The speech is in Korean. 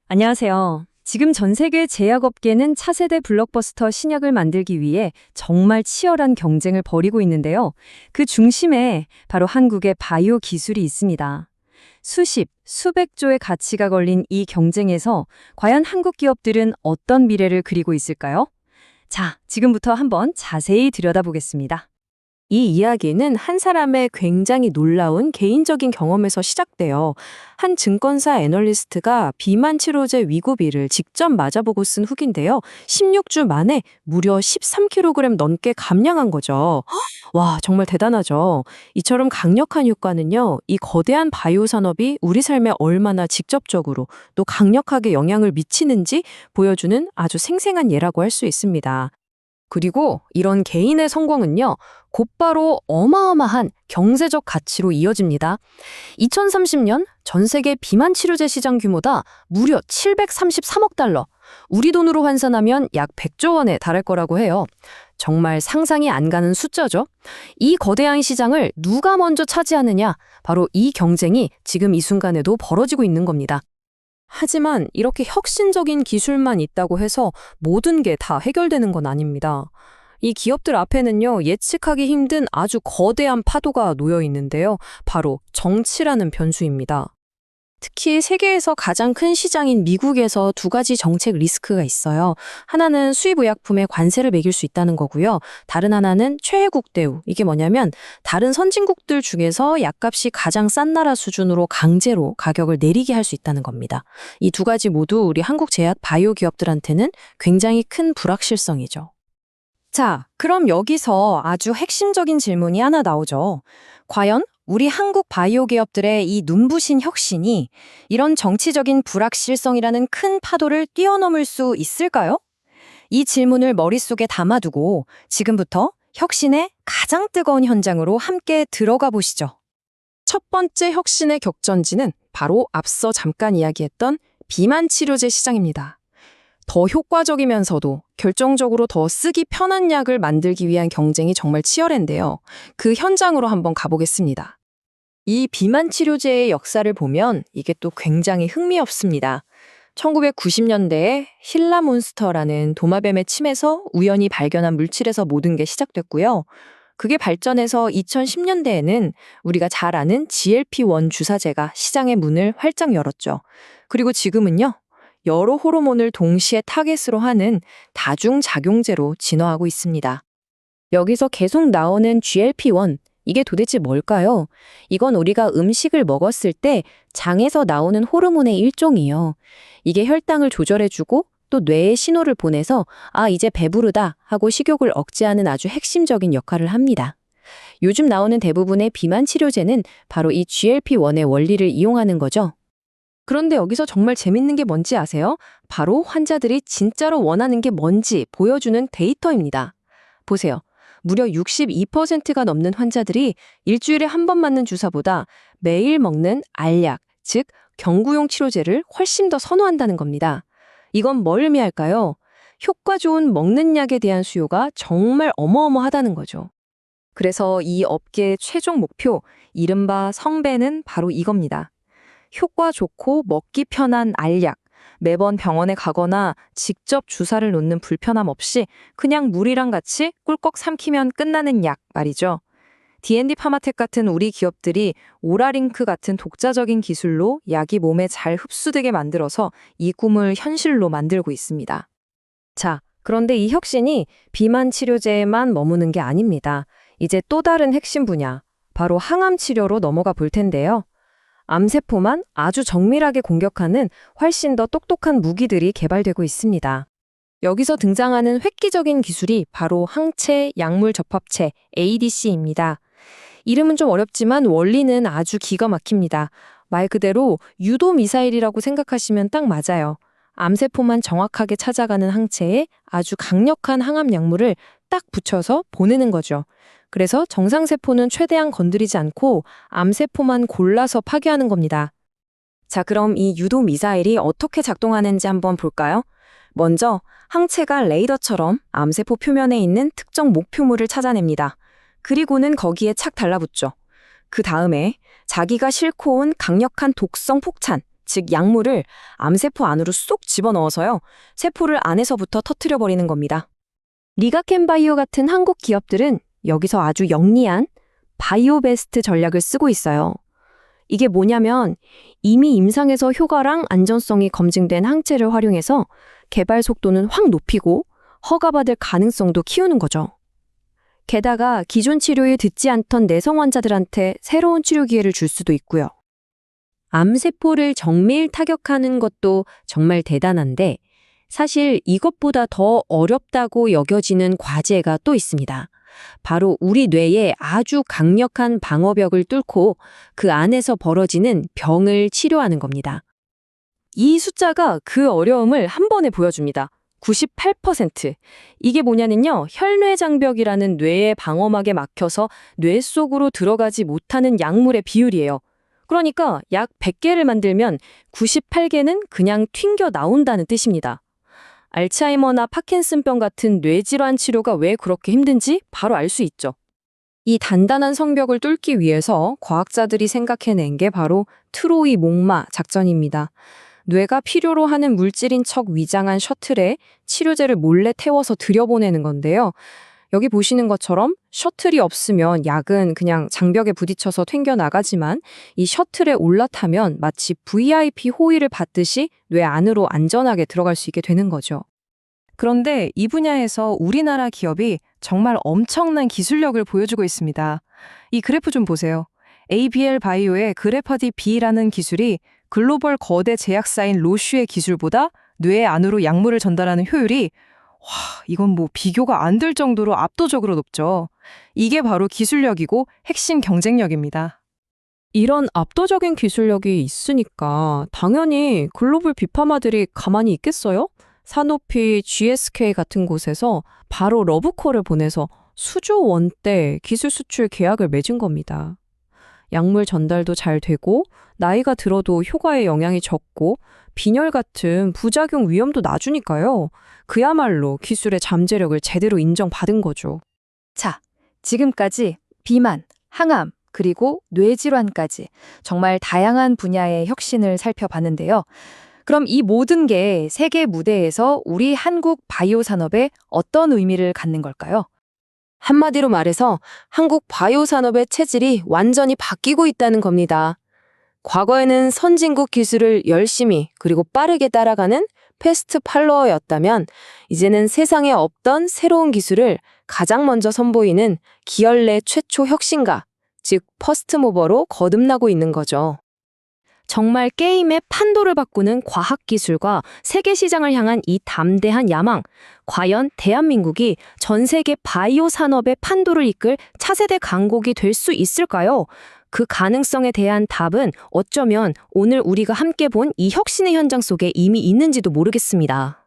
안녕하세요. 지금 전 세계 제약업계는 차세대 블록버스터 신약을 만들기 위해 정말 치열한 경쟁을 벌이고 있는데요. 그 중심에 바로 한국의 바이오 기술이 있습니다. 수십, 수백 조의 가치가 걸린 이 경쟁에서 과연 한국 기업들은 어떤 미래를 그리고 있을까요? 자, 지금부터 한번 자세히 들여다보겠습니다. 이 이야기는 한 사람의 굉장히 놀라운 개인적인 경험에서 시작돼요. 한 증권사 애널리스트가 비만 치료제 위고비를 직접 맞아보고 쓴 후기인데요. 16주 만에 무려 13kg 넘게 감량한 거죠. 와, 정말 대단하죠. 이처럼 강력한 효과는요, 이 거대한 바이오 산업이 우리 삶에 얼마나 직접적으로 또 강력하게 영향을 미치는지 보여주는 아주 생생한 예라고 할 수 있습니다. 그리고 이런 개인의 성공은요, 곧바로 어마어마한 경제적 가치로 이어집니다. 2030년 전 세계 비만 치료제 시장 규모다 무려 733억 달러, 우리 돈으로 환산하면 약 100조 원에 달할 거라고 해요. 정말 상상이 안 가는 숫자죠. 이 거대한 시장을 누가 먼저 차지하느냐, 바로 이 경쟁이 지금 이 순간에도 벌어지고 있는 겁니다. 하지만 이렇게 혁신적인 기술만 있다고 해서 모든 게 다 해결되는 건 아닙니다. 이 기업들 앞에는요, 예측하기 힘든 아주 거대한 파도가 놓여 있는데요. 바로 정치라는 변수입니다. 특히 세계에서 가장 큰 시장인 미국에서 두 가지 정책 리스크가 있어요. 하나는 수입 의약품에 관세를 매길 수 있다는 거고요. 다른 하나는 최혜국 대우. 이게 뭐냐면 다른 선진국들 중에서 약값이 가장 싼 나라 수준으로 강제로 가격을 내리게 할 수 있다는 겁니다. 이 두 가지 모두 우리 한국 제약 바이오 기업들한테는 굉장히 큰 불확실성이죠. 자, 그럼 여기서 아주 핵심적인 질문이 하나 나오죠. 과연 우리 한국 바이오 기업들의 이 눈부신 혁신이 이런 정치적인 불확실성이라는 큰 파도를 뛰어넘을 수 있을까요? 이 질문을 머릿속에 담아두고 지금부터 혁신의 가장 뜨거운 현장으로 함께 들어가 보시죠. 첫 번째 혁신의 격전지는 바로 앞서 잠깐 이야기했던 비만 치료제 시장입니다. 더 효과적이면서도 결정적으로 더 쓰기 편한 약을 만들기 위한 경쟁이 정말 치열한데요. 그 현장으로 한번 가보겠습니다. 이 비만 치료제의 역사를 보면 이게 또 굉장히 흥미롭습니다. 1990년대에 힐라몬스터라는 도마뱀의 침에서 우연히 발견한 물질에서 모든 게 시작됐고요. 그게 발전해서 2010년대에는 우리가 잘 아는 GLP-1 주사제가 시장의 문을 활짝 열었죠. 그리고 지금은요, 여러 호르몬을 동시에 타겟으로 하는 다중작용제로 진화하고 있습니다. 여기서 계속 나오는 GLP-1, 이게 도대체 뭘까요? 이건 우리가 음식을 먹었을 때 장에서 나오는 호르몬의 일종이요. 이게 혈당을 조절해주고 또 뇌에 신호를 보내서 이제 배부르다 하고 식욕을 억제하는 아주 핵심적인 역할을 합니다. 요즘 나오는 대부분의 비만 치료제는 바로 이 GLP-1의 원리를 이용하는 거죠. 그런데 여기서 정말 재밌는 게 뭔지 아세요? 바로 환자들이 진짜로 원하는 게 뭔지 보여주는 데이터입니다. 보세요. 무려 62%가 넘는 환자들이 일주일에 한 번 맞는 주사보다 매일 먹는 알약, 즉 경구용 치료제를 훨씬 더 선호한다는 겁니다. 이건 뭘 의미할까요? 효과 좋은 먹는 약에 대한 수요가 정말 어마어마하다는 거죠. 그래서 이 업계의 최종 목표, 이른바 성배는 바로 이겁니다. 효과 좋고 먹기 편한 알약, 매번 병원에 가거나 직접 주사를 놓는 불편함 없이 그냥 물이랑 같이 꿀꺽 삼키면 끝나는 약 말이죠. D&D 파마텍 같은 우리 기업들이 오라링크 같은 독자적인 기술로 약이 몸에 잘 흡수되게 만들어서 이 꿈을 현실로 만들고 있습니다. 자, 그런데 이 혁신이 비만 치료제에만 머무는 게 아닙니다. 이제 또 다른 핵심 분야, 바로 항암 치료로 넘어가 볼 텐데요. 암세포만 아주 정밀하게 공격하는 훨씬 더 똑똑한 무기들이 개발되고 있습니다. 여기서 등장하는 획기적인 기술이 바로 항체 약물 접합체 ADC입니다. 이름은 좀 어렵지만 원리는 아주 기가 막힙니다. 말 그대로 유도 미사일이라고 생각하시면 딱 맞아요. 암세포만 정확하게 찾아가는 항체에 아주 강력한 항암 약물을 딱 붙여서 보내는 거죠. 그래서 정상세포는 최대한 건드리지 않고 암세포만 골라서 파괴하는 겁니다. 자, 그럼 이 유도 미사일이 어떻게 작동하는지 한번 볼까요? 먼저 항체가 레이더처럼 암세포 표면에 있는 특정 목표물을 찾아냅니다. 그리고는 거기에 착 달라붙죠. 그 다음에 자기가 싣고 온 강력한 독성 폭탄, 즉 약물을 암세포 안으로 쏙 집어넣어서요. 세포를 안에서부터 터뜨려버리는 겁니다. 리가켄바이오 같은 한국 기업들은 여기서 아주 영리한 바이오베스트 전략을 쓰고 있어요. 이게 뭐냐면 이미 임상에서 효과랑 안전성이 검증된 항체를 활용해서 개발 속도는 확 높이고 허가받을 가능성도 키우는 거죠. 게다가 기존 치료에 듣지 않던 내성 환자들한테 새로운 치료 기회를 줄 수도 있고요. 암세포를 정밀 타격하는 것도 정말 대단한데 사실 이것보다 더 어렵다고 여겨지는 과제가 또 있습니다. 바로 우리 뇌에 아주 강력한 방어벽을 뚫고 그 안에서 벌어지는 병을 치료하는 겁니다. 이 숫자가 그 어려움을 한 번에 보여줍니다. 98%. 이게 뭐냐면요. 혈뇌장벽이라는 뇌의 방어막에 막혀서 뇌 속으로 들어가지 못하는 약물의 비율이에요. 그러니까 약 100개를 만들면 98개는 그냥 튕겨 나온다는 뜻입니다. 알츠하이머나 파킨슨병 같은 뇌질환 치료가 왜 그렇게 힘든지 바로 알 수 있죠. 이 단단한 성벽을 뚫기 위해서 과학자들이 생각해낸 게 바로 트로이 목마 작전입니다. 뇌가 필요로 하는 물질인 척 위장한 셔틀에 치료제를 몰래 태워서 들여보내는 건데요. 여기 보시는 것처럼 셔틀이 없으면 약은 그냥 장벽에 부딪혀서 튕겨나가지만 이 셔틀에 올라타면 마치 VIP 호의를 받듯이 뇌 안으로 안전하게 들어갈 수 있게 되는 거죠. 그런데 이 분야에서 우리나라 기업이 정말 엄청난 기술력을 보여주고 있습니다. 이 그래프 좀 보세요. ABL 바이오의 그래퍼디 B라는 기술이 글로벌 거대 제약사인 로슈의 기술보다 뇌 안으로 약물을 전달하는 효율이 이건 뭐 비교가 안 될 정도로 압도적으로 높죠. 이게 바로 기술력이고 핵심 경쟁력입니다. 이런 압도적인 기술력이 있으니까 당연히 글로벌 빅파마들이 가만히 있겠어요? 사노피, GSK 같은 곳에서 바로 러브콜을 보내서 수조 원대 기술 수출 계약을 맺은 겁니다. 약물 전달도 잘 되고 나이가 들어도 효과에 영향이 적고 빈혈 같은 부작용 위험도 낮으니까요. 그야말로 기술의 잠재력을 제대로 인정받은 거죠. 자, 지금까지 비만, 항암, 그리고 뇌질환까지 정말 다양한 분야의 혁신을 살펴봤는데요. 그럼 이 모든 게 세계 무대에서 우리 한국 바이오 산업에 어떤 의미를 갖는 걸까요? 한마디로 말해서 한국 바이오 산업의 체질이 완전히 바뀌고 있다는 겁니다. 과거에는 선진국 기술을 열심히 그리고 빠르게 따라가는 패스트 팔로워였다면 이제는 세상에 없던 새로운 기술을 가장 먼저 선보이는 기업 내 최초 혁신가, 즉 퍼스트 모버로 거듭나고 있는 거죠. 정말 게임의 판도를 바꾸는 과학기술과 세계 시장을 향한 이 담대한 야망. 과연 대한민국이 전 세계 바이오 산업의 판도를 이끌 차세대 강국이 될 수 있을까요? 그 가능성에 대한 답은 어쩌면 오늘 우리가 함께 본 이 혁신의 현장 속에 이미 있는지도 모르겠습니다.